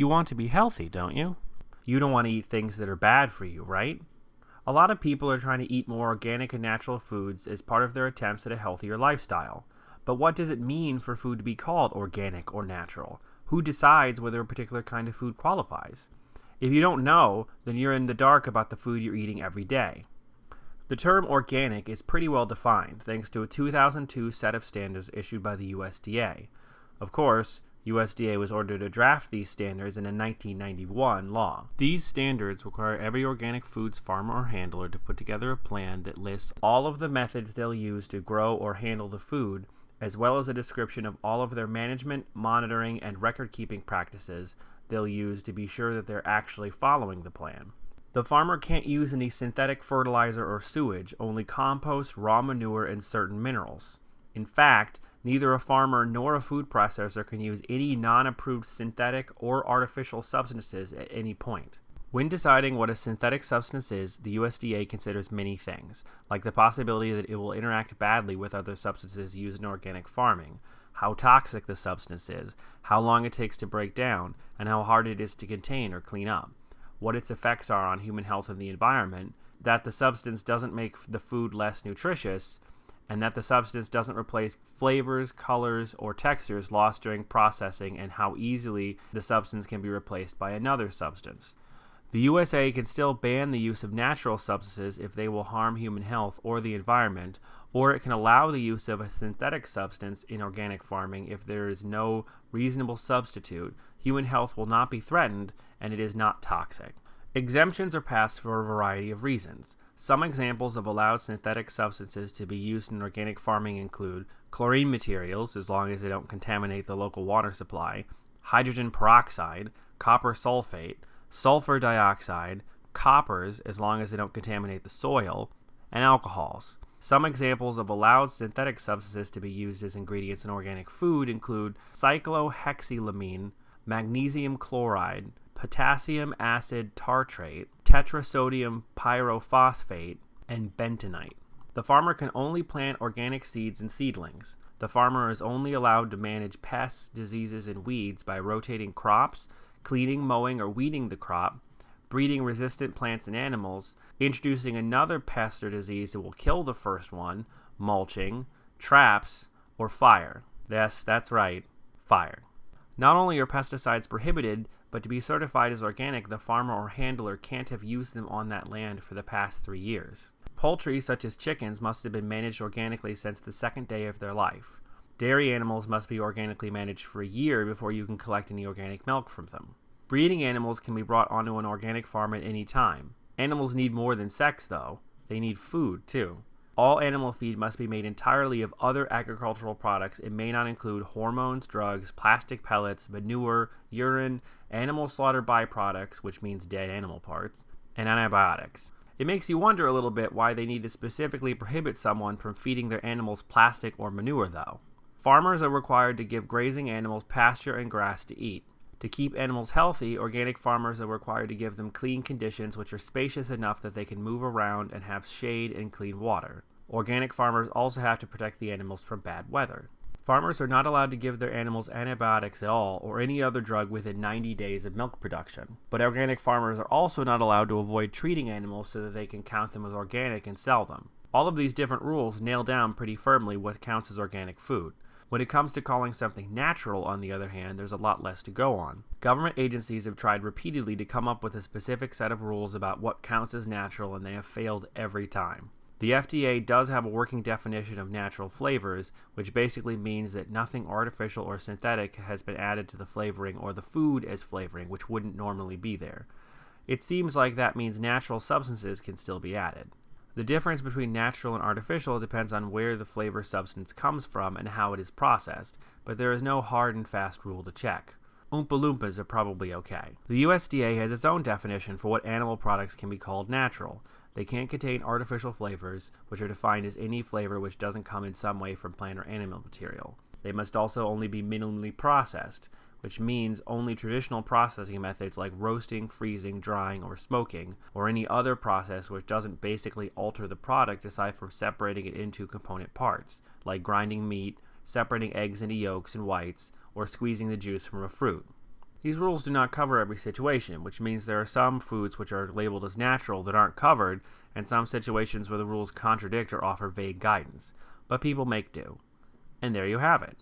You want to be healthy, don't you? You don't want to eat things that are bad for you, right? A lot of people are trying to eat more organic and natural foods as part of their attempts at a healthier lifestyle. But what does it mean for food to be called organic or natural? Who decides whether a particular kind of food qualifies? If you don't know, then you're in the dark about the food you're eating every day. The term organic is pretty well defined thanks to a 2002 set of standards issued by the USDA. Of course, USDA was ordered to draft these standards in a 1991 law. These standards require every organic foods farmer or handler to put together a plan that lists all of the methods they'll use to grow or handle the food, as well as a description of all of their management, monitoring, and record-keeping practices they'll use to be sure that they're actually following the plan. The farmer can't use any synthetic fertilizer or sewage, only compost, raw manure, and certain minerals. In fact, neither a farmer nor a food processor can use any non-approved synthetic or artificial substances at any point. When deciding what a synthetic substance is, the USDA considers many things, like the possibility that it will interact badly with other substances used in organic farming, how toxic the substance is, how long it takes to break down, and how hard it is to contain or clean up, what its effects are on human health and the environment, that the substance doesn't make the food less nutritious, and that the substance doesn't replace flavors, colors, or textures lost during processing, and how easily the substance can be replaced by another substance. The USA can still ban the use of natural substances if they will harm human health or the environment, or it can allow the use of a synthetic substance in organic farming if there is no reasonable substitute, human health will not be threatened, and it is not toxic. Exemptions are passed for a variety of reasons. Some examples of allowed synthetic substances to be used in organic farming include chlorine materials, as long as they don't contaminate the local water supply, hydrogen peroxide, copper sulfate, sulfur dioxide, coppers, as long as they don't contaminate the soil, and alcohols. Some examples of allowed synthetic substances to be used as ingredients in organic food include cyclohexylamine, magnesium chloride, potassium acid tartrate, tetrasodium pyrophosphate, and bentonite. The farmer can only plant organic seeds and seedlings. The farmer is only allowed to manage pests, diseases, and weeds by rotating crops, cleaning, mowing, or weeding the crop, breeding resistant plants and animals, introducing another pest or disease that will kill the first one, mulching, traps, or fire. Yes, that's right, fire. Not only are pesticides prohibited, but to be certified as organic, the farmer or handler can't have used them on that land for the past 3 years. Poultry, such as chickens, must have been managed organically since the second day of their life. Dairy animals must be organically managed for a year before you can collect any organic milk from them. Breeding animals can be brought onto an organic farm at any time. Animals need more than sex, though. They need food, too. All animal feed must be made entirely of other agricultural products. It may not include hormones, drugs, plastic pellets, manure, urine, animal slaughter byproducts, which means dead animal parts, and antibiotics. It makes you wonder a little bit why they need to specifically prohibit someone from feeding their animals plastic or manure, though. Farmers are required to give grazing animals pasture and grass to eat. To keep animals healthy, organic farmers are required to give them clean conditions which are spacious enough that they can move around and have shade and clean water. Organic farmers also have to protect the animals from bad weather. Farmers are not allowed to give their animals antibiotics at all or any other drug within 90 days of milk production. But organic farmers are also not allowed to avoid treating animals so that they can count them as organic and sell them. All of these different rules nail down pretty firmly what counts as organic food. When it comes to calling something natural, on the other hand, there's a lot less to go on. Government agencies have tried repeatedly to come up with a specific set of rules about what counts as natural, and they have failed every time. The FDA does have a working definition of natural flavors, which basically means that nothing artificial or synthetic has been added to the flavoring or the food as flavoring, which wouldn't normally be there. It seems like that means natural substances can still be added. The difference between natural and artificial depends on where the flavor substance comes from and how it is processed, but there is no hard and fast rule to check. Oompa Loompas are probably okay. The USDA has its own definition for what animal products can be called natural. They can't contain artificial flavors, which are defined as any flavor which doesn't come in some way from plant or animal material. They must also only be minimally processed, which means only traditional processing methods like roasting, freezing, drying, or smoking, or any other process which doesn't basically alter the product aside from separating it into component parts, like grinding meat, separating eggs into yolks and whites, or squeezing the juice from a fruit. These rules do not cover every situation, which means there are some foods which are labeled as natural that aren't covered, and some situations where the rules contradict or offer vague guidance. But people make do. And there you have it.